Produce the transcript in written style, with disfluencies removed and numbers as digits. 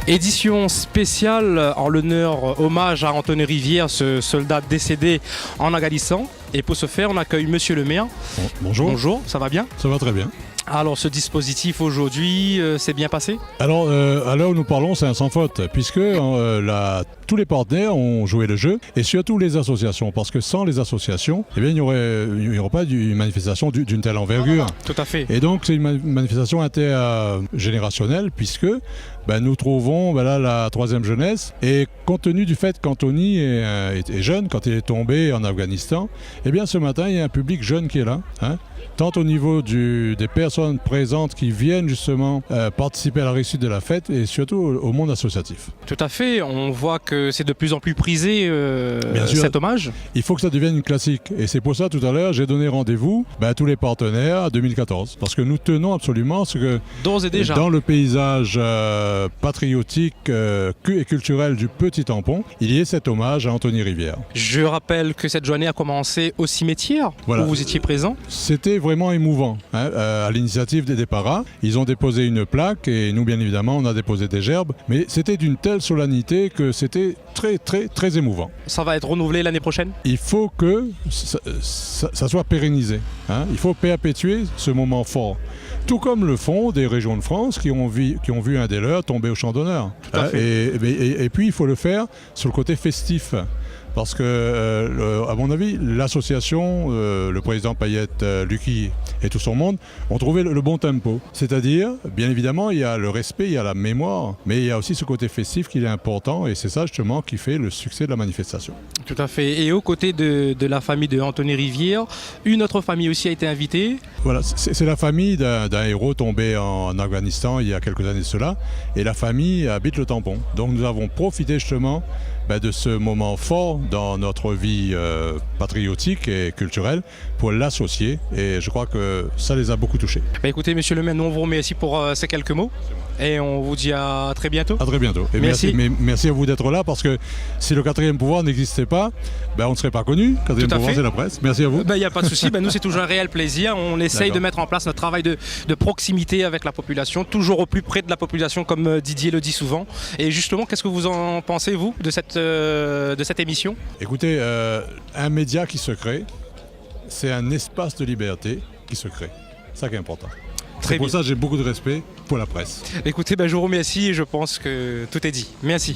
Édition spéciale en l'honneur, hommage à Anthony Rivière, ce soldat décédé en Afghanistan. Et pour ce faire, on accueille Monsieur le maire. Bonjour. Bonjour, ça va bien? Ça va très bien. Alors ce dispositif aujourd'hui, c'est bien passé? Alors à l'heure où nous parlons, c'est un sans faute, puisque tous les partenaires ont joué le jeu, et surtout les associations, parce que sans les associations, eh bien, il n'y aurait pas une manifestation d'une telle envergure. Tout à fait. Et donc c'est une manifestation intergénérationnelle, puisque nous trouvons là la troisième jeunesse, et compte tenu du fait qu'Anthony est jeune, quand il est tombé en Afghanistan, eh bien ce matin il y a un public jeune qui est là, tant au niveau des personnes présentes qui viennent justement participer à la réussite de la fête, et surtout au monde associatif. Tout à fait, on voit que c'est de plus en plus prisé Bien sûr, cet hommage. Il faut que ça devienne une classique, et c'est pour ça tout à l'heure j'ai donné rendez-vous à tous les partenaires à 2014, parce que nous tenons absolument ce que d'ores et déjà, dans le paysage patriotique et culturel du Petit Tampon, il y ait cet hommage à Anthony Rivière. Je rappelle que cette journée a commencé au cimetière, où vous étiez présent. C'était vraiment émouvant, à l'initiative des Paras. Ils ont déposé une plaque, et nous bien évidemment on a déposé des gerbes, mais c'était d'une telle solennité que c'était très très très émouvant. Ça va être renouvelé l'année prochaine? Il faut que ça soit pérennisé, il faut perpétuer ce moment fort. Tout comme le font des régions de France qui ont vu un des leurs tomber au champ d'honneur. Et puis il faut le faire sur le côté festif. Parce que, à mon avis, l'association, le président Payette, Lucky et tout son monde ont trouvé le bon tempo. C'est-à-dire, bien évidemment, il y a le respect, il y a la mémoire, mais il y a aussi ce côté festif qui est important, et c'est ça justement qui fait le succès de la manifestation. Tout à fait. Et aux côtés de la famille de Anthony Rivière, une autre famille aussi a été invitée. Voilà, c'est la famille d'un héros tombé en Afghanistan il y a quelques années de cela, et la famille habite le Tampon. Donc nous avons profité justement de ce moment fort dans notre vie patriotique et culturelle pour l'associer, et je crois que ça les a beaucoup touchés. Écoutez, monsieur le maire, nous on vous remercie pour ces quelques mots, et on vous dit à très bientôt. À très bientôt. Et merci à vous d'être là, parce que si le quatrième pouvoir n'existait pas, on ne serait pas connu. Quatrième pouvoir, c'est la presse. Merci à vous. Il n'y a pas de souci. Nous, c'est toujours un réel plaisir. On essaye de mettre en place notre travail de proximité avec la population, toujours au plus près de la population, comme Didier le dit souvent. Et justement, qu'est-ce que vous en pensez, vous, de cette émission? Écoutez, un média qui se crée, c'est un espace de liberté qui se crée. C'est ça qui est important. C'est pour ça que j'ai beaucoup de respect pour la presse. Écoutez, je vous remercie, et je pense que tout est dit. Merci.